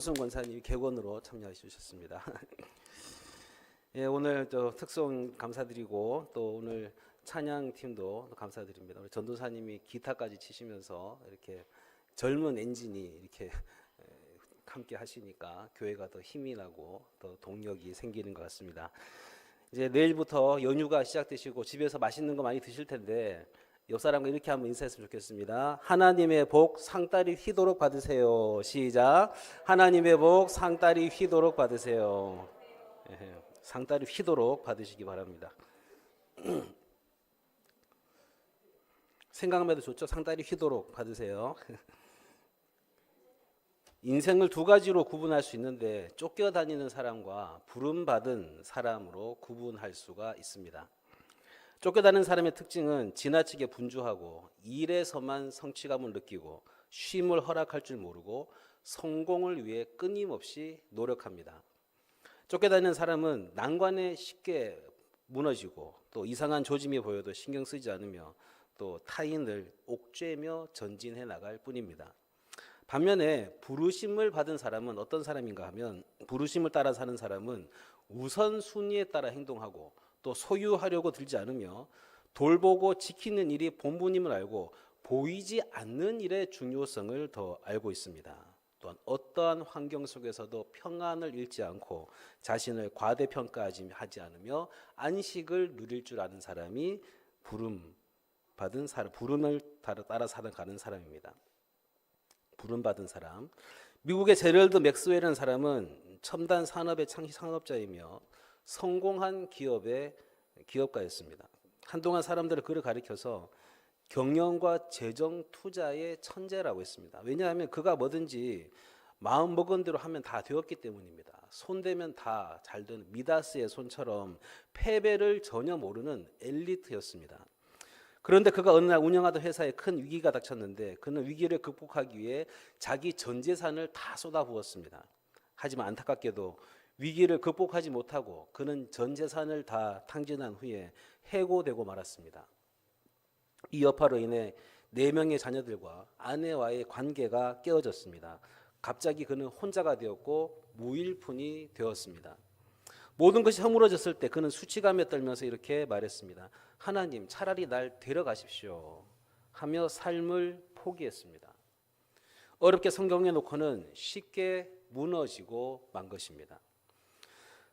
손 권사님이 객원으로 참여해 주셨습니다. 예, 오늘 또 특송 감사드리고 또 오늘 찬양팀도 감사드립니다. 우리 전도사님이 기타까지 치시면서 이렇게 젊은 엔진이 이렇게 함께 하시니까 교회가 더 힘이 나고 더 동력이 생기는 것 같습니다. 이제 내일부터 연휴가 시작되시고 집에서 맛있는 거 많이 드실 텐데 옆 사람과 이렇게 한번 인사했으면 좋겠습니다. 하나님의 복 상다리 휘도록 받으세요. 시작. 하나님의 복 상다리 휘도록 받으세요. 상다리 휘도록 받으시기 바랍니다. 생각만 해도 좋죠. 상다리 휘도록 받으세요. 인생을 두 가지로 구분할 수 있는데 쫓겨다니는 사람과 부름받은 사람으로 구분할 수가 있습니다. 쫓겨다니는 사람의 특징은 지나치게 분주하고 일에서만 성취감을 느끼고 쉼을 허락할 줄 모르고 성공을 위해 끊임없이 노력합니다. 쫓겨다니는 사람은 난관에 쉽게 무너지고 또 이상한 조짐이 보여도 신경 쓰지 않으며 또 타인을 옥죄며 전진해 나갈 뿐입니다. 반면에 부르심을 받은 사람은 어떤 사람인가 하면 부르심을 따라 사는 사람은 우선순위에 따라 행동하고 또 소유하려고 들지 않으며 돌보고 지키는 일이 본분임을 알고 보이지 않는 일의 중요성을 더 알고 있습니다. 또한 어떠한 환경 속에서도 평안을 잃지 않고 자신을 과대평가하지 않으며 안식을 누릴 줄 아는 사람이 부름받은 사람, 부름을 따라 살아가는 사람입니다. 부름받은 사람. 미국의 제럴드 맥스웰이라는 사람은 첨단 산업의 창시 창업자이며 성공한 기업의 기업가였습니다. 한동안 사람들을 그를 가리켜서 경영과 재정 투자의 천재라고 했습니다. 왜냐하면 그가 뭐든지 마음 먹은 대로 하면 다 되었기 때문입니다. 손대면 다 잘 되는 미다스의 손처럼 패배를 전혀 모르는 엘리트였습니다. 그런데 그가 어느 날 운영하던 회사에 큰 위기가 닥쳤는데 그는 위기를 극복하기 위해 자기 전 재산을 다 쏟아부었습니다. 하지만 안타깝게도 위기를 극복하지 못하고 그는 전 재산을 다 탕진한 후에 해고되고 말았습니다. 이 여파로 인해 4명의 자녀들과 아내와의 관계가 깨어졌습니다. 갑자기 그는 혼자가 되었고 무일푼이 되었습니다. 모든 것이 허물어졌을 때 그는 수치감에 떨면서 이렇게 말했습니다. 하나님, 차라리 날 데려가십시오 하며 삶을 포기했습니다. 어렵게 성경에 놓고는 쉽게 무너지고 만 것입니다.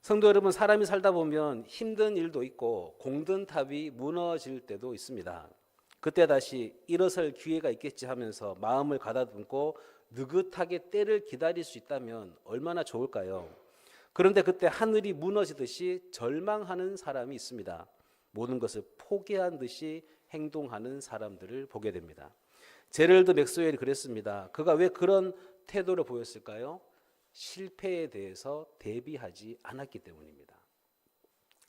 성도 여러분, 사람이 살다 보면 힘든 일도 있고 공든 탑이 무너질 때도 있습니다. 그때 다시 일어설 기회가 있겠지 하면서 마음을 가다듬고 느긋하게 때를 기다릴 수 있다면 얼마나 좋을까요? 그런데 그때 하늘이 무너지듯이 절망하는 사람이 있습니다. 모든 것을 포기한 듯이 행동하는 사람들을 보게 됩니다. 제럴드 맥스웰이 그랬습니다. 그가 왜 그런 태도를 보였을까요? 실패에 대해서 대비하지 않았기 때문입니다.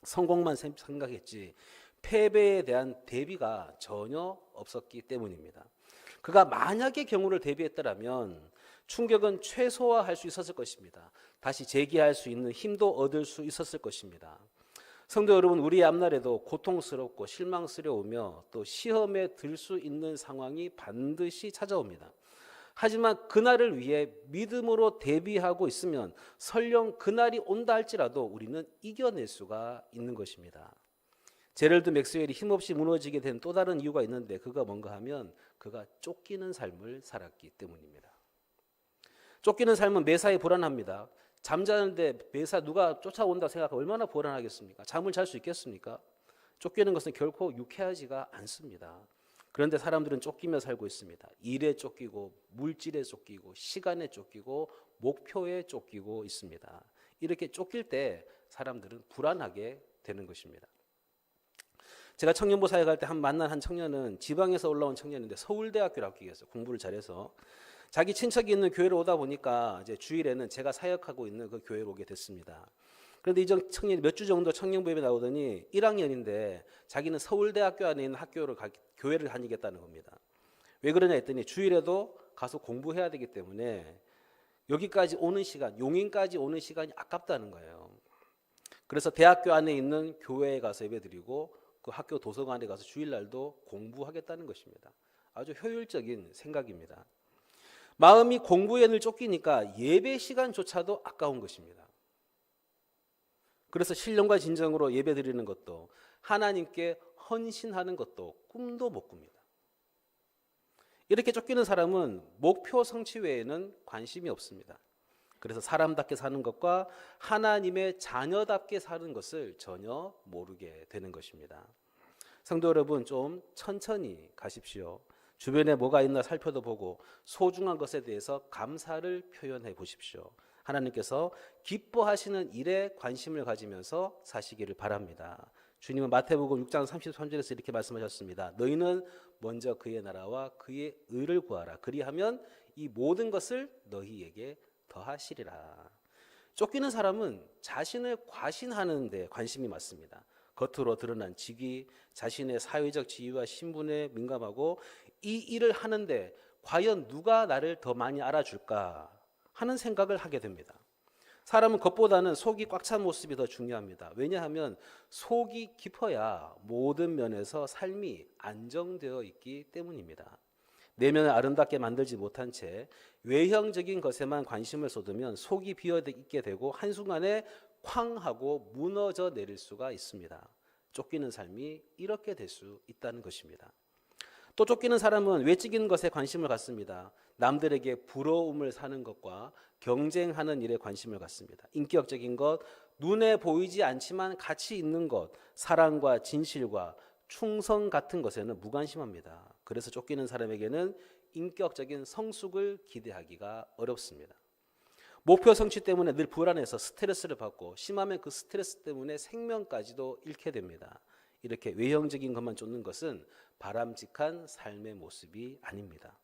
성공만 생각했지 패배에 대한 대비가 전혀 없었기 때문입니다. 그가 만약에 경우를 대비했더라면 충격은 최소화할 수 있었을 것입니다. 다시 재기할 수 있는 힘도 얻을 수 있었을 것입니다. 성도 여러분, 우리의 앞날에도 고통스럽고 실망스러우며 또 시험에 들 수 있는 상황이 반드시 찾아옵니다. 하지만 그날을 위해 믿음으로 대비하고 있으면 설령 그날이 온다 할지라도 우리는 이겨낼 수가 있는 것입니다. 제럴드 맥스웰이 힘없이 무너지게 된 또 다른 이유가 있는데 그가 뭔가 하면 그가 쫓기는 삶을 살았기 때문입니다. 쫓기는 삶은 매사에 불안합니다. 잠자는데 매사 누가 쫓아온다고 생각하면 얼마나 불안하겠습니까? 잠을 잘 수 있겠습니까? 쫓기는 것은 결코 유쾌하지가 않습니다. 그런데 사람들은 쫓기며 살고 있습니다. 일에 쫓기고 물질에 쫓기고 시간에 쫓기고 목표에 쫓기고 있습니다. 이렇게 쫓길 때 사람들은 불안하게 되는 것입니다. 제가 청년부 사역할 때 만난 한 청년은 지방에서 올라온 청년인데 서울대학교를 합격했어요. 공부를 잘해서. 자기 친척이 있는 교회를 오다 보니까 이제 주일에는 제가 사역하고 있는 그 교회로 오게 됐습니다. 그런데 이 청년이 몇 주 정도 청년부에 나오더니 1학년인데 자기는 서울대학교 안에 있는 교회를 다니겠다는 겁니다. 왜 그러냐 했더니 주일에도 가서 공부해야 되기 때문에 여기까지 오는 시간, 용인까지 오는 시간이 아깝다는 거예요. 그래서 대학교 안에 있는 교회에 가서 예배드리고 그 학교 도서관에 가서 주일날도 공부하겠다는 것입니다. 아주 효율적인 생각입니다. 마음이 공부에 늘 쫓기니까 예배 시간조차도 아까운 것입니다. 그래서 신령과 진정으로 예배 드리는 것도 하나님께 헌신하는 것도 꿈도 못 꿉니다. 이렇게 쫓기는 사람은 목표 성취 외에는 관심이 없습니다. 그래서 사람답게 사는 것과 하나님의 자녀답게 사는 것을 전혀 모르게 되는 것입니다. 성도 여러분, 좀 천천히 가십시오. 주변에 뭐가 있나 살펴도 보고 소중한 것에 대해서 감사를 표현해 보십시오. 하나님께서 기뻐하시는 일에 관심을 가지면서 사시기를 바랍니다. 주님은 마태복음 6장 33절에서 이렇게 말씀하셨습니다. 너희는 먼저 그의 나라와 그의 의를 구하라. 그리하면 이 모든 것을 너희에게 더하시리라. 쫓기는 사람은 자신을 과신하는 데 관심이 많습니다. 겉으로 드러난 직위, 자신의 사회적 지위와 신분에 민감하고 이 일을 하는데 과연 누가 나를 더 많이 알아줄까 하는 생각을 하게 됩니다. 사람은 겉보다는 속이 꽉 찬 모습이 더 중요합니다. 왜냐하면 속이 깊어야 모든 면에서 삶이 안정되어 있기 때문입니다. 내면을 아름답게 만들지 못한 채 외형적인 것에만 관심을 쏟으면 속이 비어 있게 되고 한순간에 쾅 하고 무너져 내릴 수가 있습니다. 쫓기는 삶이 이렇게 될 수 있다는 것입니다. 또 쫓기는 사람은 외적인 것에 관심을 갖습니다. 남들에게 부러움을 사는 것과 경쟁하는 일에 관심을 갖습니다. 인격적인 것, 눈에 보이지 않지만 가치 있는 것, 사랑과 진실과 충성 같은 것에는 무관심합니다. 그래서 쫓기는 사람에게는 인격적인 성숙을 기대하기가 어렵습니다. 목표 성취 때문에 늘 불안해서 스트레스를 받고 심하면 그 스트레스 때문에 생명까지도 잃게 됩니다. 이렇게 외형적인 것만 쫓는 것은 바람직한 삶의 모습이 아닙니다.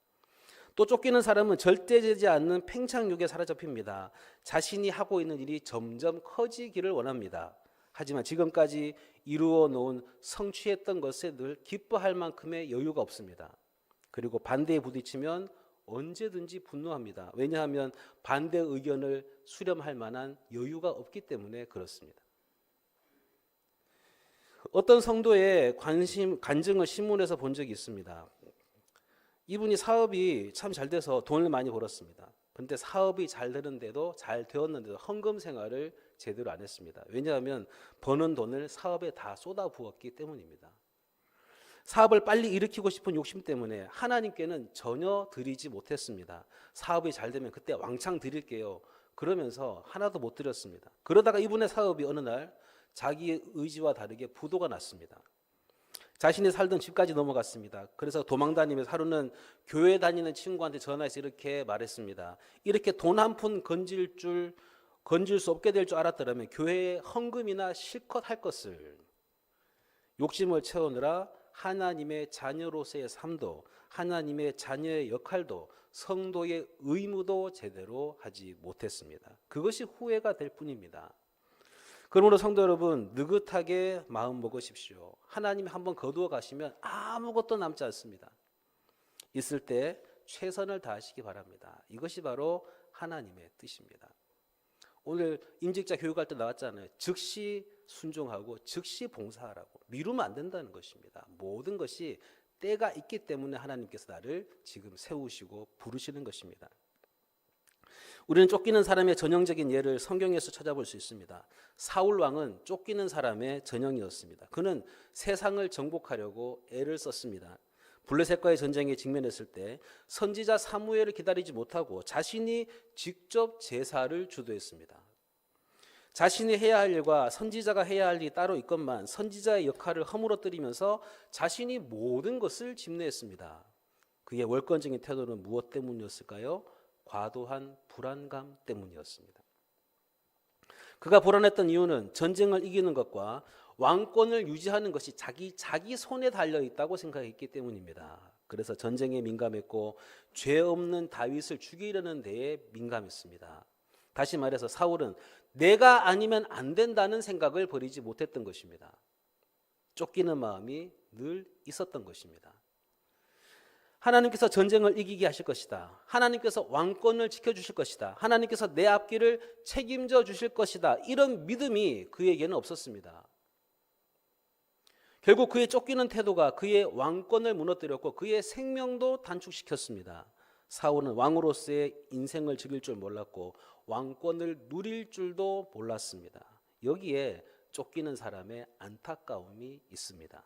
또 쫓기는 사람은 절대되지 않는 팽창욕에 사로잡힙니다. 자신이 하고 있는 일이 점점 커지기를 원합니다. 하지만 지금까지 이루어 놓은 성취했던 것에 늘 기뻐할 만큼의 여유가 없습니다. 그리고 반대에 부딪히면 언제든지 분노합니다. 왜냐하면 반대 의견을 수렴할 만한 여유가 없기 때문에 그렇습니다. 어떤 성도의 간증을 신문에서 본 적이 있습니다. 이분이 사업이 참 잘 돼서 돈을 많이 벌었습니다. 그런데 사업이 잘 되는데도 잘 되었는데도 헌금 생활을 제대로 안 했습니다. 왜냐하면 버는 돈을 사업에 다 쏟아부었기 때문입니다. 사업을 빨리 일으키고 싶은 욕심 때문에 하나님께는 전혀 드리지 못했습니다. 사업이 잘 되면 그때 왕창 드릴게요. 그러면서 하나도 못 드렸습니다. 그러다가 이분의 사업이 어느 날 자기의 의지와 다르게 부도가 났습니다. 자신이 살던 집까지 넘어갔습니다. 그래서 도망다니면서 하루는 교회 다니는 친구한테 전화해서 이렇게 말했습니다. 이렇게 돈 한 푼 건질 수 없게 될 줄 알았더라면 교회에 헌금이나 실컷 할 것을. 욕심을 채우느라 하나님의 자녀로서의 삶도, 하나님의 자녀의 역할도, 성도의 의무도 제대로 하지 못했습니다. 그것이 후회가 될 뿐입니다. 그러므로 성도 여러분, 느긋하게 마음 먹으십시오. 하나님이 한번 거두어 가시면 아무것도 남지 않습니다. 있을 때 최선을 다하시기 바랍니다. 이것이 바로 하나님의 뜻입니다. 오늘 임직자 교육할 때 나왔잖아요. 즉시 순종하고 즉시 봉사하라고. 미루면 안 된다는 것입니다. 모든 것이 때가 있기 때문에 하나님께서 나를 지금 세우시고 부르시는 것입니다. 우리는 쫓기는 사람의 전형적인 예를 성경에서 찾아볼 수 있습니다. 사울 왕은 쫓기는 사람의 전형이었습니다. 그는 세상을 정복하려고 애를 썼습니다. 블레셋과의 전쟁에 직면했을 때 선지자 사무엘을 기다리지 못하고 자신이 직접 제사를 주도했습니다. 자신이 해야 할 일과 선지자가 해야 할 일이 따로 있건만 선지자의 역할을 허물어뜨리면서 자신이 모든 것을 집례했습니다. 그의 월권적인 태도는 무엇 때문이었을까요? 과도한 불안감 때문이었습니다. 그가 불안했던 이유는 전쟁을 이기는 것과 왕권을 유지하는 것이 자기 손에 달려 있다고 생각했기 때문입니다. 그래서 전쟁에 민감했고 죄 없는 다윗을 죽이려는 데에 민감했습니다. 다시 말해서 사울은 내가 아니면 안 된다는 생각을 버리지 못했던 것입니다. 쫓기는 마음이 늘 있었던 것입니다. 하나님께서 전쟁을 이기게 하실 것이다. 하나님께서 왕권을 지켜주실 것이다. 하나님께서 내 앞길을 책임져 주실 것이다. 이런 믿음이 그에게는 없었습니다. 결국 그의 쫓기는 태도가 그의 왕권을 무너뜨렸고 그의 생명도 단축시켰습니다. 사울은 왕으로서의 인생을 즐길 줄 몰랐고 왕권을 누릴 줄도 몰랐습니다. 여기에 쫓기는 사람의 안타까움이 있습니다.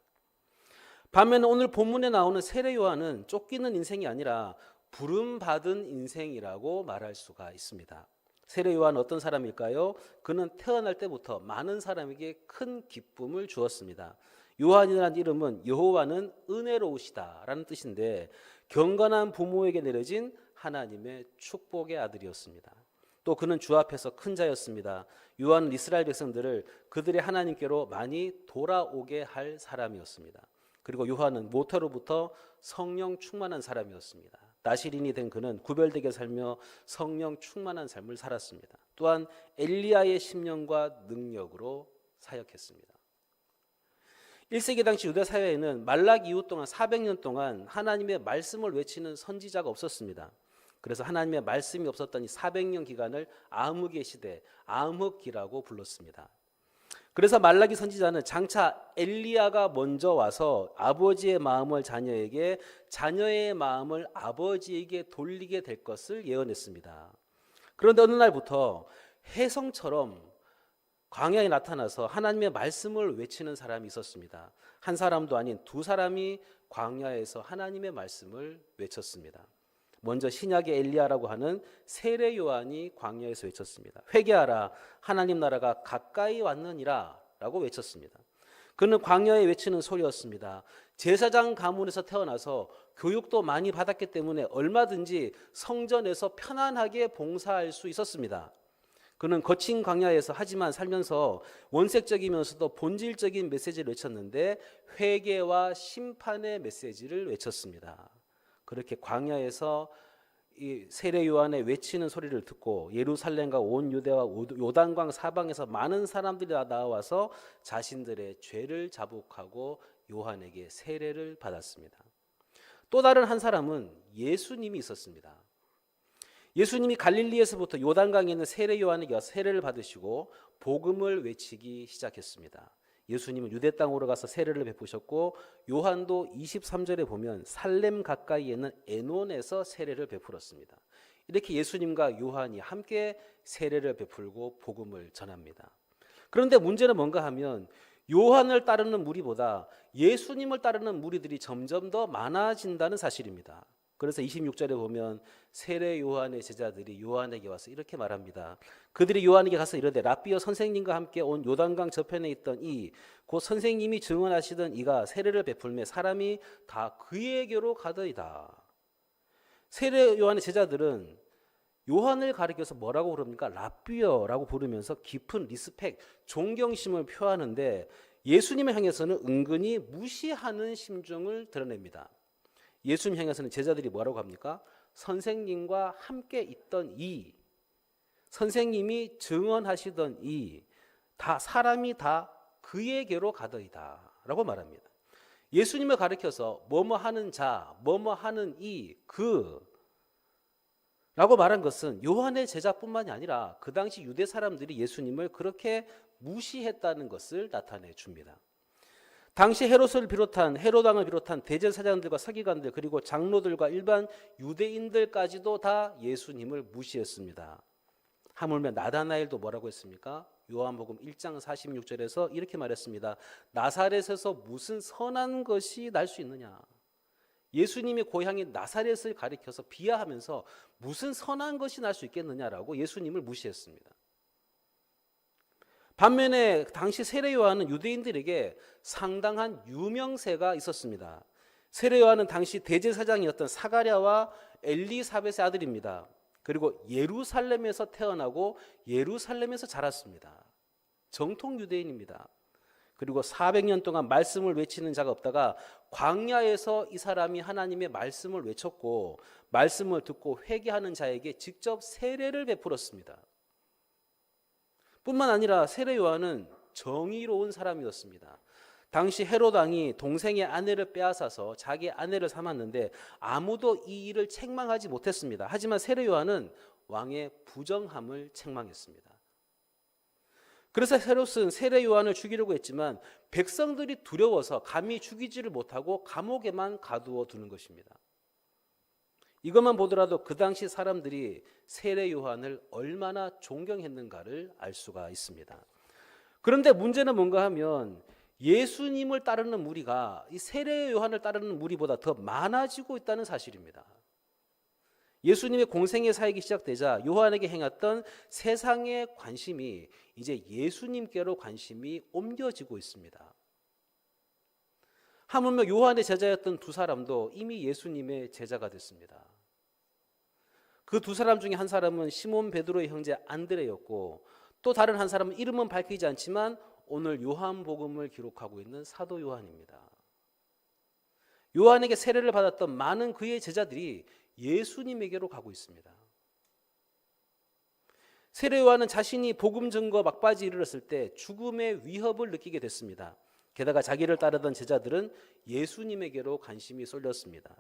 반면에 오늘 본문에 나오는 세례 요한은 쫓기는 인생이 아니라 부름받은 인생이라고 말할 수가 있습니다. 세례 요한은 어떤 사람일까요? 그는 태어날 때부터 많은 사람에게 큰 기쁨을 주었습니다. 요한이라는 이름은 여호와는 은혜로우시다라는 뜻인데 경건한 부모에게 내려진 하나님의 축복의 아들이었습니다. 또 그는 주 앞에서 큰 자였습니다. 요한은 이스라엘 백성들을 그들의 하나님께로 많이 돌아오게 할 사람이었습니다. 그리고 요한은 모태로부터 성령 충만한 사람이었습니다. 나시린이 된 그는 구별되게 살며 성령 충만한 삶을 살았습니다. 또한 엘리야의 심령과 능력으로 사역했습니다. 1세기 당시 유대 사회에는 말라기 이후 동안 400년 동안 하나님의 말씀을 외치는 선지자가 없었습니다. 그래서 하나님의 말씀이 없었던 이 400년 기간을 암흑의 시대, 암흑기라고 불렀습니다. 그래서 말라기 선지자는 장차 엘리야가 먼저 와서 아버지의 마음을 자녀에게, 자녀의 마음을 아버지에게 돌리게 될 것을 예언했습니다. 그런데 어느 날부터 혜성처럼 광야에 나타나서 하나님의 말씀을 외치는 사람이 있었습니다. 한 사람도 아닌 두 사람이 광야에서 하나님의 말씀을 외쳤습니다. 먼저 신약의 엘리야라고 하는 세례 요한이 광야에서 외쳤습니다. 회개하라, 하나님 나라가 가까이 왔느니라 라고 외쳤습니다. 그는 광야에 외치는 소리였습니다. 제사장 가문에서 태어나서 교육도 많이 받았기 때문에 얼마든지 성전에서 편안하게 봉사할 수 있었습니다. 그는 거친 광야에서 하지만 살면서 원색적이면서도 본질적인 메시지를 외쳤는데 회개와 심판의 메시지를 외쳤습니다. 그렇게 광야에서 이 세례 요한의 외치는 소리를 듣고 예루살렘과 온 유대와 요단강 사방에서 많은 사람들이 나와서 자신들의 죄를 자복하고 요한에게 세례를 받았습니다. 또 다른 한 사람은 예수님이 있었습니다. 예수님이 갈릴리에서부터 요단강에 있는 세례 요한에게 와서 세례를 받으시고 복음을 외치기 시작했습니다. 예수님은 유대 땅으로 가서 세례를 베푸셨고 요한도 23절에 보면 살렘 가까이에 있는 에논에서 세례를 베풀었습니다. 이렇게 예수님과 요한이 함께 세례를 베풀고 복음을 전합니다. 그런데 문제는 뭔가 하면 요한을 따르는 무리보다 예수님을 따르는 무리들이 점점 더 많아진다는 사실입니다. 그래서 26절에 보면 세례 요한의 제자들이 요한에게 와서 이렇게 말합니다. 그들이 요한에게 가서 이르되 랍비여, 선생님과 함께 온 요단강 저편에 있던 곧 선생님이 증언하시던 이가 세례를 베풀매 사람이 다 그에게로 가더이다. 세례 요한의 제자들은 요한을 가리켜서 뭐라고 부릅니까? 랍비여라고 부르면서 깊은 리스펙, 존경심을 표하는데 예수님을 향해서는 은근히 무시하는 심정을 드러냅니다. 예수님 향해서는 제자들이 뭐라고 합니까? 선생님과 함께 있던 선생님이 증언하시던 다 사람이 다 그에게로 가더이다 라고 말합니다. 예수님을 가리켜서 뭐뭐 하는 자, 뭐뭐 하는 그 라고 말한 것은 요한의 제자뿐만이 아니라 그 당시 유대 사람들이 예수님을 그렇게 무시했다는 것을 나타내 줍니다. 당시 헤롯을 비롯한 헤롯 왕을 비롯한 대제사장들과 서기관들 그리고 장로들과 일반 유대인들까지도 다 예수님을 무시했습니다. 하물며 나다나엘도 뭐라고 했습니까? 요한복음 1장 46절에서 이렇게 말했습니다. 나사렛에서 무슨 선한 것이 날 수 있느냐? 예수님의 고향인 나사렛을 가리켜서 비하하면서 무슨 선한 것이 날 수 있겠느냐라고 예수님을 무시했습니다. 반면에 당시 세례 요한은 유대인들에게 상당한 유명세가 있었습니다. 세례 요한은 당시 대제사장이었던 사가랴와 엘리사벳의 아들입니다. 그리고 예루살렘에서 태어나고 예루살렘에서 자랐습니다. 정통 유대인입니다. 그리고 400년 동안 말씀을 외치는 자가 없다가 광야에서 이 사람이 하나님의 말씀을 외쳤고 말씀을 듣고 회개하는 자에게 직접 세례를 베풀었습니다. 뿐만 아니라 세례 요한은 정의로운 사람이었습니다. 당시 헤롯 왕이 동생의 아내를 빼앗아서 자기 아내를 삼았는데 아무도 이 일을 책망하지 못했습니다. 하지만 세례 요한은 왕의 부정함을 책망했습니다. 그래서 헤롯은 세례 요한을 죽이려고 했지만 백성들이 두려워서 감히 죽이지를 못하고 감옥에만 가두어 두는 것입니다. 이것만 보더라도 그 당시 사람들이 세례 요한을 얼마나 존경했는가를 알 수가 있습니다. 그런데 문제는 뭔가 하면 예수님을 따르는 무리가 이 세례 요한을 따르는 무리보다 더 많아지고 있다는 사실입니다. 예수님의 공생의 사역이 시작되자 요한에게 행했던 세상의 관심이 이제 예수님께로 관심이 옮겨지고 있습니다. 하물며 요한의 제자였던 두 사람도 이미 예수님의 제자가 됐습니다. 그 두 사람 중에 한 사람은 시몬 베드로의 형제 안드레였고, 또 다른 한 사람은 이름은 밝히지 않지만 오늘 요한복음을 기록하고 있는 사도 요한입니다. 요한에게 세례를 받았던 많은 그의 제자들이 예수님에게로 가고 있습니다. 세례 요한은 자신이 복음 증거 막바지에 이르렀을 때 죽음의 위협을 느끼게 됐습니다. 게다가 자기를 따르던 제자들은 예수님에게로 관심이 쏠렸습니다.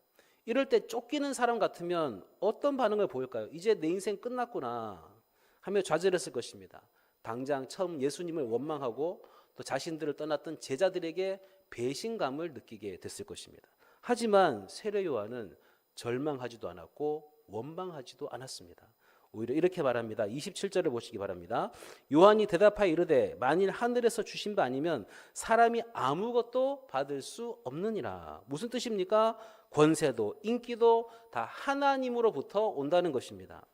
이럴 때 쫓기는 사람 같으면 어떤 반응을 보일까요? 이제 내 인생 끝났구나 하며 좌절했을 것입니다. 당장 처음 예수님을 원망하고 또 자신들을 떠났던 제자들에게 배신감을 느끼게 됐을 것입니다. 하지만 세례 요한은 절망하지도 않았고 원망하지도 않았습니다. 오히려 이렇게 말합니다. 27절을 보시기 바랍니다. 요한이 대답하여 이르되 만일 하늘에서 주신 바 아니면 사람이 아무것도 받을 수 없느니라. 무슨 뜻입니까? 권세도 인기도 다 하나님으로부터 온다는 것입니다.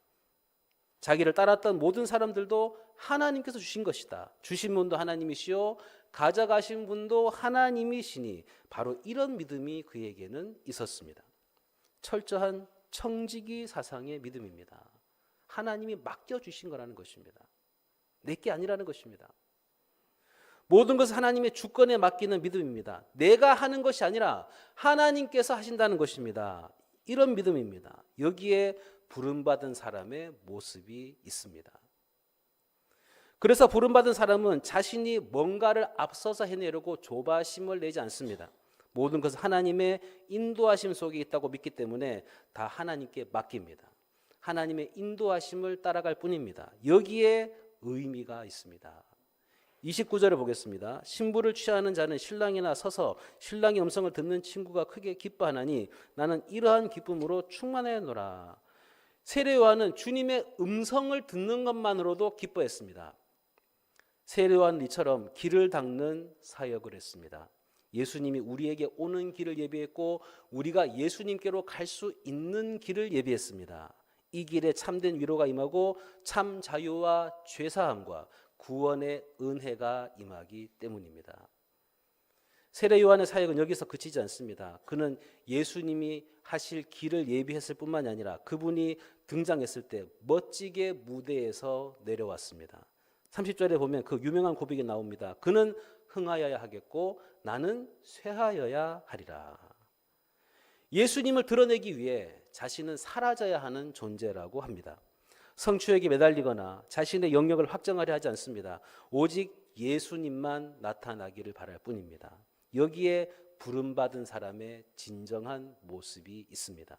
자기를 따랐던 모든 사람들도 하나님께서 주신 것이다. 주신 분도 하나님이시요 가져가신 분도 하나님이시니 바로 이런 믿음이 그에게는 있었습니다. 철저한 청지기 사상의 믿음입니다. 하나님이 맡겨주신 거라는 것입니다. 내게 아니라는 것입니다. 모든 것을 하나님의 주권에 맡기는 믿음입니다. 내가 하는 것이 아니라 하나님께서 하신다는 것입니다. 이런 믿음입니다. 여기에 부름받은 사람의 모습이 있습니다. 그래서 부름받은 사람은 자신이 뭔가를 앞서서 해내려고 조바심을 내지 않습니다. 모든 것은 하나님의 인도하심 속에 있다고 믿기 때문에 다 하나님께 맡깁니다. 하나님의 인도하심을 따라갈 뿐입니다. 여기에 의미가 있습니다. 29절을 보겠습니다. 신부를 취하는 자는 신랑이나 서서 신랑의 음성을 듣는 친구가 크게 기뻐하나니 나는 이러한 기쁨으로 충만하였노라. 세례 요한은 주님의 음성을 듣는 것만으로도 기뻐했습니다. 세례 요한은 이처럼 길을 닦는 사역을 했습니다. 예수님이 우리에게 오는 길을 예비했고 우리가 예수님께로 갈 수 있는 길을 예비했습니다. 이 길에 참된 위로가 임하고 참 자유와 죄사함과 구원의 은혜가 임하기 때문입니다. 세례 요한의 사역은 여기서 그치지 않습니다. 그는 예수님이 하실 길을 예비했을 뿐만이 아니라 그분이 등장했을 때 멋지게 무대에서 내려왔습니다. 30절에 보면 그 유명한 고백이 나옵니다. 그는 흥하여야 하겠고 나는 쇠하여야 하리라. 예수님을 드러내기 위해 자신은 사라져야 하는 존재라고 합니다. 성취욕에 매달리거나 자신의 영역을 확정하려 하지 않습니다. 오직 예수님만 나타나기를 바랄 뿐입니다. 여기에 부름받은 사람의 진정한 모습이 있습니다.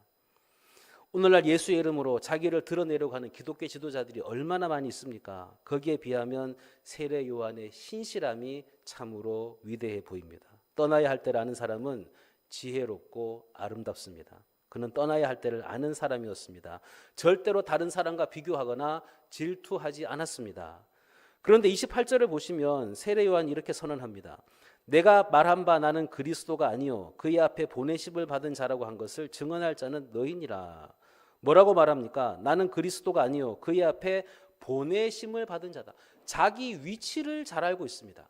오늘날 예수의 이름으로 자기를 드러내려고 하는 기독교 지도자들이 얼마나 많이 있습니까? 거기에 비하면 세례 요한의 신실함이 참으로 위대해 보입니다. 떠나야 할 때를 아는 사람은 지혜롭고 아름답습니다. 그는 떠나야 할 때를 아는 사람이었습니다. 절대로 다른 사람과 비교하거나 질투하지 않았습니다. 그런데 28절을 보시면 세례 요한이 이렇게 선언합니다. 내가 말한 바 나는 그리스도가 아니요 그의 앞에 보내심을 받은 자라고 한 것을 증언할 자는 너희니라. 뭐라고 말합니까? 나는 그리스도가 아니요 그의 앞에 보내심을 받은 자다. 자기 위치를 잘 알고 있습니다.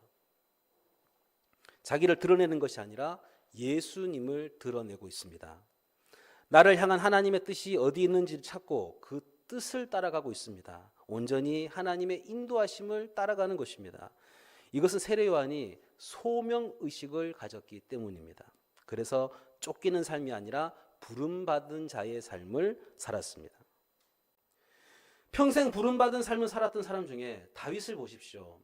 자기를 드러내는 것이 아니라 예수님을 드러내고 있습니다. 나를 향한 하나님의 뜻이 어디 있는지를 찾고 그 뜻을 따라가고 있습니다. 온전히 하나님의 인도하심을 따라가는 것입니다. 이것은 세례 요한이 소명의식을 가졌기 때문입니다. 그래서 쫓기는 삶이 아니라 부름받은 자의 삶을 살았습니다. 평생 부름받은 삶을 살았던 사람 중에 다윗을 보십시오.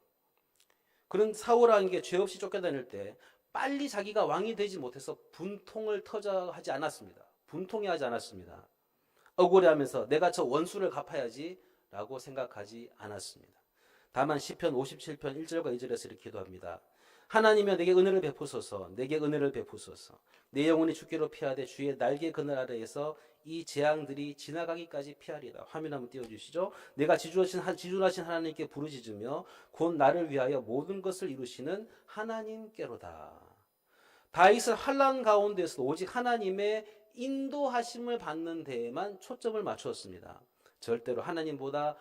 그는 사울왕에게 게 죄 없이 쫓겨다닐 때 빨리 자기가 왕이 되지 못해서 분통을 터져하지 않았습니다. 분통해하지 않았습니다. 억울해하면서 내가 저 원수를 갚아야지 라고 생각하지 않았습니다. 다만 시편 57편 1절과 2절에서 이렇게 기도합니다. 하나님이여 내게 은혜를 베푸소서. 내게 은혜를 베푸소서. 내 영혼이 죽기로 피하되 주의 날개 그늘 아래에서 이 재앙들이 지나가기까지 피하리라. 화면 한번 띄워주시죠. 내가 지존하신 하나님께 부르짖으며 곧 나를 위하여 모든 것을 이루시는 하나님께로다. 다윗은 환난 가운데서 오직 하나님의 인도하심을 받는 데에만 초점을 맞추었습니다. 절대로 하나님보다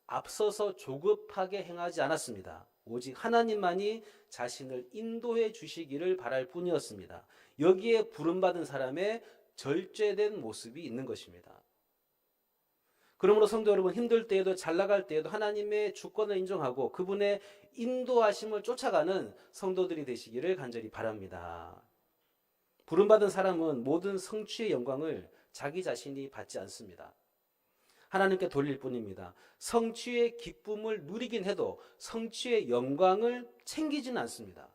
앞서서 조급하게 행하지 않았습니다. 오직 하나님만이 자신을 인도해 주시기를 바랄 뿐이었습니다. 여기에 부름받은 사람의 절제된 모습이 있는 것입니다. 그러므로 성도 여러분, 힘들 때에도 잘 나갈 때에도 하나님의 주권을 인정하고 그분의 인도하심을 쫓아가는 성도들이 되시기를 간절히 바랍니다. 부름받은 사람은 모든 성취의 영광을 자기 자신이 받지 않습니다. 하나님께 돌릴 뿐입니다. 성취의 기쁨을 누리긴 해도 성취의 영광을 챙기지는 않습니다.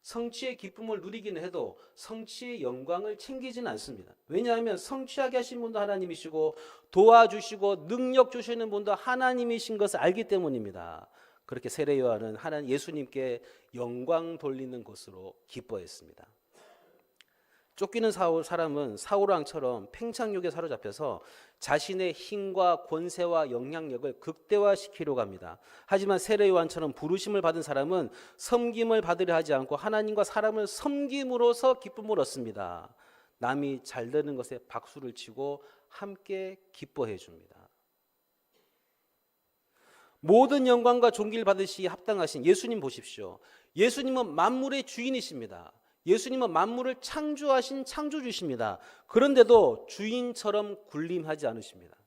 성취의 기쁨을 누리긴 해도 성취의 영광을 챙기지는 않습니다. 왜냐하면 성취하게 하신 분도 하나님이시고 도와주시고 능력 주시는 분도 하나님이신 것을 알기 때문입니다. 그렇게 세례 요한은 하나님 예수님께 영광 돌리는 것으로 기뻐했습니다. 쫓기는 사람은 사울왕처럼 팽창욕에 사로잡혀서 자신의 힘과 권세와 영향력을 극대화시키려고 합니다. 하지만 세례 요한처럼 부르심을 받은 사람은 섬김을 받으려 하지 않고 하나님과 사람을 섬김으로써 기쁨을 얻습니다. 남이 잘 되는 것에 박수를 치고 함께 기뻐해 줍니다. 모든 영광과 존귀를 받으시기에 합당하신 예수님 보십시오. 예수님은 만물의 주인이십니다. 예수님은 만물을 창조하신 창조주십니다. 그런데도 주인처럼 군림하지 않으십니다.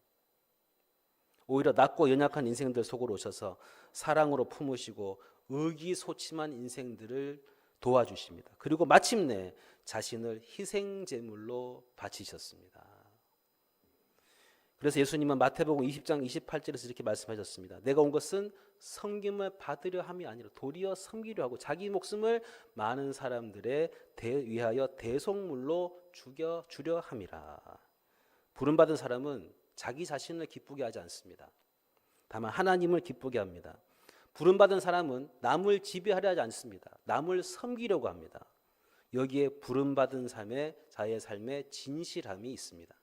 오히려 낮고 연약한 인생들 속으로 오셔서 사랑으로 품으시고 의기소침한 인생들을 도와주십니다. 그리고 마침내 자신을 희생제물로 바치셨습니다. 그래서 예수님은 마태복음 20장 28절에서 이렇게 말씀하셨습니다. 내가 온 것은 섬김을 받으려 함이 아니라 도리어 섬기려 하고 자기 목숨을 많은 사람들의 위하여 대속물로 주려 함이라. 부름받은 사람은 자기 자신을 기쁘게 하지 않습니다. 다만 하나님을 기쁘게 합니다. 부름받은 사람은 남을 지배하려 하지 않습니다. 남을 섬기려고 합니다. 여기에 부름받은 자의 삶에 진실함이 있습니다.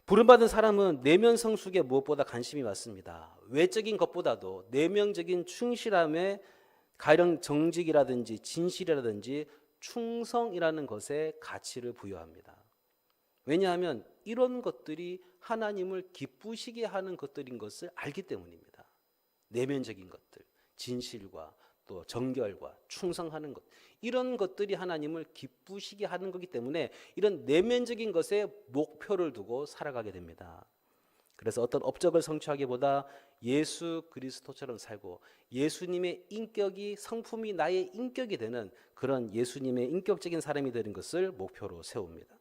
부름받은 사람은 내면 성숙에 무엇보다 관심이 많습니다. 외적인 것보다도 내면적인 충실함에 가령 정직이라든지 진실이라든지 충성이라는 것에 가치를 부여합니다. 왜냐하면 이런 것들이 하나님을 기쁘시게 하는 것들인 것을 알기 때문입니다. 내면적인 것들, 진실과 또 정결과 충성하는 것, 이런 것들이 하나님을 기쁘시게 하는 거기 때문에 이런 내면적인 것에 목표를 두고 살아가게 됩니다. 그래서 어떤 업적을 성취하기보다 예수 그리스도처럼 살고 예수님의 인격이 성품이 나의 인격이 되는 그런 예수님의 인격적인 사람이 되는 것을 목표로 세웁니다.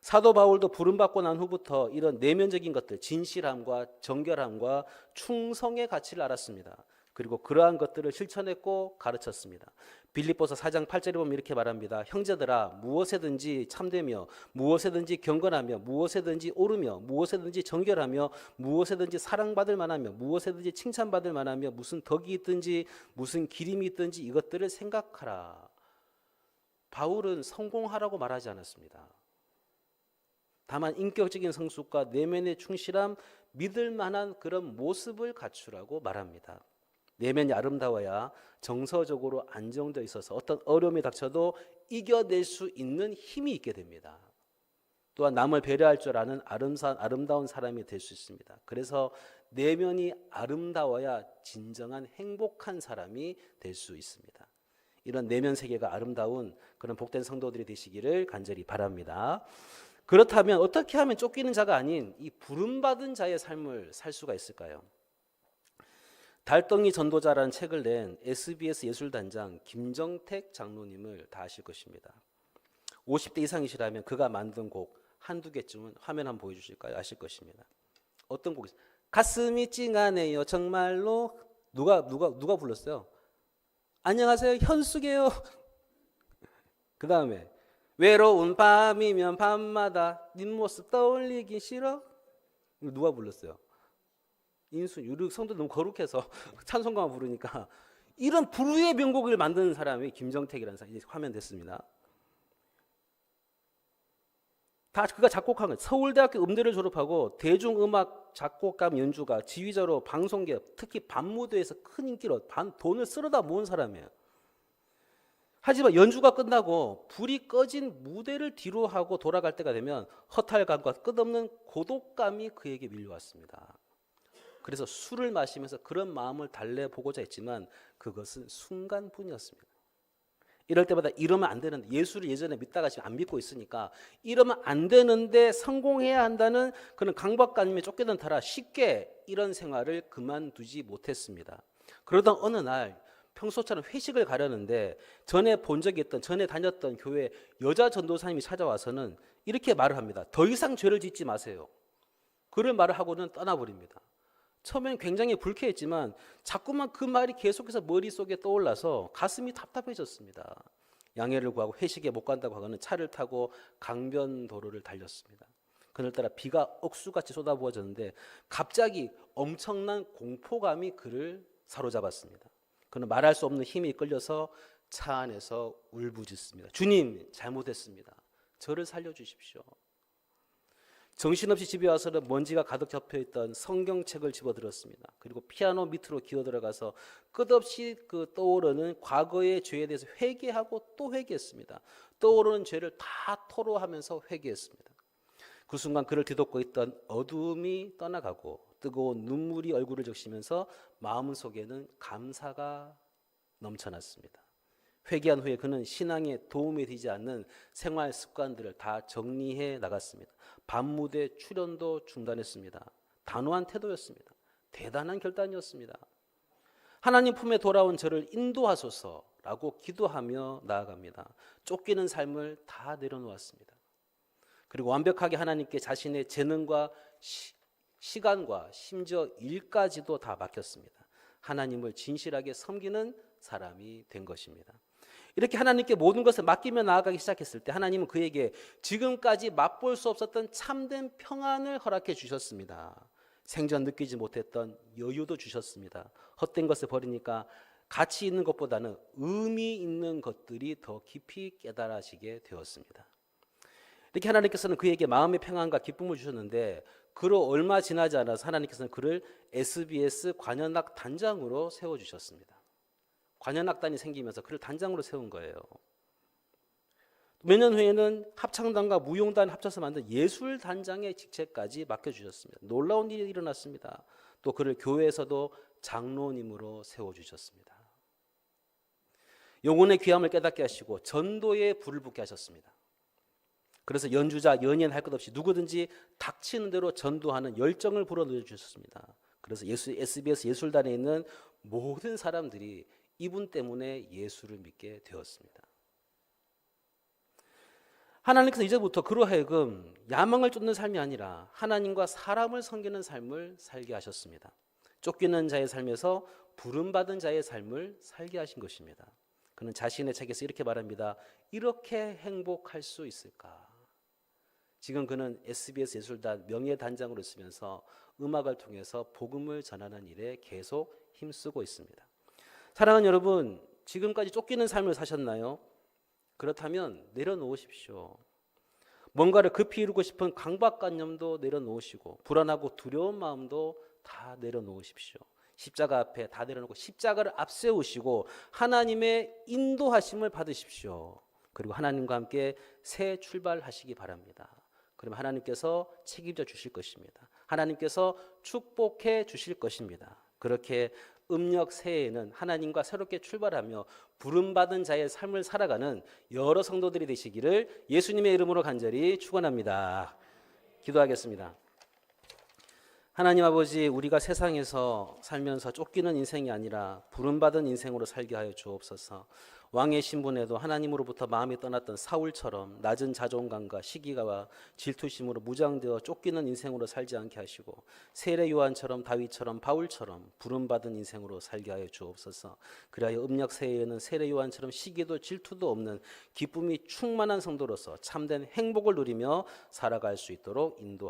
사도 바울도 부름받고 난 후부터 이런 내면적인 것들, 진실함과 정결함과 충성의 가치를 알았습니다. 그리고 그러한 것들을 실천했고 가르쳤습니다. 빌립보서 4장 8절에 보면 이렇게 말합니다. 형제들아 무엇에든지 참되며 무엇에든지 경건하며 무엇에든지 옳으며 무엇에든지 정결하며 무엇에든지 사랑받을 만하며 무엇에든지 칭찬받을 만하며 무슨 덕이 있든지 무슨 기림이 있든지 이것들을 생각하라. 바울은 성공하라고 말하지 않았습니다. 다만 인격적인 성숙과 내면의 충실함, 믿을 만한 그런 모습을 갖추라고 말합니다. 내면이 아름다워야 정서적으로 안정되어 있어서 어떤 어려움이 닥쳐도 이겨낼 수 있는 힘이 있게 됩니다. 또한 남을 배려할 줄 아는 아름다운 사람이 될 수 있습니다. 그래서 내면이 아름다워야 진정한 행복한 사람이 될 수 있습니다. 이런 내면 세계가 아름다운 그런 복된 성도들이 되시기를 간절히 바랍니다. 그렇다면 어떻게 하면 쫓기는 자가 아닌 이 부름받은 자의 삶을 살 수가 있을까요? 달덩이 전도자라는 책을 낸 SBS 예술단장 김정택 장로님을 다 아실 것입니다. 50대 이상이시라면 그가 만든 곡 한두 개쯤은 화면 한번 보여주실까요? 아실 것입니다. 어떤 곡이 있어요? 가슴이 찡하네요 정말로. 누가 불렀어요? 안녕하세요 현숙이에요. 그 다음에 외로운 밤이면 밤마다 네 모습 떠올리기 싫어. 이거 누가 불렀어요? 인순. 우리 성도 너무 거룩해서 찬송가만 부르니까 이런 불후의 명곡을 만드는 사람이 김정택이라는 사람이 화면 됐습니다. 다 그가 작곡한 거예요. 서울대학교 음대를 졸업하고 대중음악 작곡감 연주가 지휘자로 방송계 특히 밤무대에서 큰 인기로 돈을 쓸어다 모은 사람이에요. 하지만 연주가 끝나고 불이 꺼진 무대를 뒤로 하고 돌아갈 때가 되면 허탈감과 끝없는 고독감이 그에게 밀려왔습니다. 그래서 술을 마시면서 그런 마음을 달래보고자 했지만 그것은 순간뿐이었습니다. 이럴 때마다 이러면 안 되는데, 예수를 예전에 믿다가 지금 안 믿고 있으니까 이러면 안 되는데 성공해야 한다는 그런 강박관념에 쫓겨든 터라 쉽게 이런 생활을 그만두지 못했습니다. 그러던 어느 날 평소처럼 회식을 가려는데 전에 다녔던 교회 여자 전도사님이 찾아와서는 이렇게 말을 합니다. 더 이상 죄를 짓지 마세요. 그런 말을 하고는 떠나버립니다. 처음엔 굉장히 불쾌했지만 자꾸만 그 말이 계속해서 머릿속에 떠올라서 가슴이 답답해졌습니다. 양해를 구하고 회식에 못 간다고 하고는 차를 타고 강변도로를 달렸습니다. 그날따라 비가 억수같이 쏟아부어졌는데 갑자기 엄청난 공포감이 그를 사로잡았습니다. 그는 말할 수 없는 힘이 끌려서 차 안에서 울부짖습니다. 주님, 잘못했습니다. 저를 살려주십시오. 정신없이 집에 와서는 먼지가 가득 접혀있던 성경책을 집어들었습니다. 그리고 피아노 밑으로 기어들어가서 끝없이 그 떠오르는 과거의 죄에 대해서 회개하고 또 회개했습니다. 떠오르는 죄를 다 토로하면서 회개했습니다. 그 순간 그를 뒤덮고 있던 어두움이 떠나가고 뜨거운 눈물이 얼굴을 적시면서 마음속에는 감사가 넘쳐났습니다. 회개한 후에 그는 신앙에 도움이 되지 않는 생활 습관들을 다 정리해 나갔습니다. 밤무대 출연도 중단했습니다. 단호한 태도였습니다. 대단한 결단이었습니다. 하나님 품에 돌아온 저를 인도하소서라고 기도하며 나아갑니다. 쫓기는 삶을 다 내려놓았습니다. 그리고 완벽하게 하나님께 자신의 재능과 시간과 심지어 일까지도 다 맡겼습니다. 하나님을 진실하게 섬기는 사람이 된 것입니다. 이렇게 하나님께 모든 것을 맡기며 나아가기 시작했을 때 하나님은 그에게 지금까지 맛볼 수 없었던 참된 평안을 허락해 주셨습니다. 생전 느끼지 못했던 여유도 주셨습니다. 헛된 것을 버리니까 가치 있는 것보다는 의미 있는 것들이 더 깊이 깨달아지게 되었습니다. 이렇게 하나님께서는 그에게 마음의 평안과 기쁨을 주셨는데 그로 얼마 지나지 않아서 하나님께서는 그를 SBS 관현악 단장으로 세워주셨습니다. 관현악단이 생기면서 그를 단장으로 세운 거예요. 몇 년 후에는 합창단과 무용단 합쳐서 만든 예술단장의 직책까지 맡겨주셨습니다. 놀라운 일이 일어났습니다. 또 그를 교회에서도 장로님으로 세워주셨습니다. 영혼의 귀함을 깨닫게 하시고 전도에 불을 붙게 하셨습니다. 그래서 연주자, 연예인 할 것 없이 누구든지 닥치는 대로 전도하는 열정을 불어넣어 주셨습니다. 그래서 SBS 예술단에 있는 모든 사람들이 이분 때문에 예수를 믿게 되었습니다. 하나님께서 이제부터 그로 하여금 야망을 쫓는 삶이 아니라 하나님과 사람을 섬기는 삶을 살게 하셨습니다. 쫓기는 자의 삶에서 부름받은 자의 삶을 살게 하신 것입니다. 그는 자신의 책에서 이렇게 말합니다. 이렇게 행복할 수 있을까? 지금 그는 SBS 예술단 명예단장으로 있으면서 음악을 통해서 복음을 전하는 일에 계속 힘쓰고 있습니다. 사랑하는 여러분, 지금까지 쫓기는 삶을 사셨나요? 그렇다면 내려놓으십시오. 뭔가를 급히 이루고 싶은 강박관념도 내려놓으시고 불안하고 두려운 마음도 다 내려놓으십시오. 십자가 앞에 다 내려놓고 십자가를 앞세우시고 하나님의 인도하심을 받으십시오. 그리고 하나님과 함께 새 출발하시기 바랍니다. 그러면 하나님께서 책임져 주실 것입니다. 하나님께서 축복해 주실 것입니다. 그렇게 음력 새해에는 하나님과 새롭게 출발하며 부름받은 자의 삶을 살아가는 여러 성도들이 되시기를 예수님의 이름으로 간절히 축원합니다. 기도하겠습니다. 하나님 아버지, 우리가 세상에서 살면서 쫓기는 인생이 아니라 부름받은 인생으로 살게 하여 주옵소서. 왕의 신분에도 하나님으로부터 마음이 떠났던 사울처럼 낮은 자존감과 시기와 질투심으로 무장되어 쫓기는 인생으로 살지 않게 하시고 세례 요한처럼 다윗처럼 바울처럼 부름받은 인생으로 살게 하여 주옵소서. 그리하여 음력 새해에는 세례 요한처럼 시기도 질투도 없는 기쁨이 충만한 성도로서 참된 행복을 누리며 살아갈 수 있도록 인도하옵소서.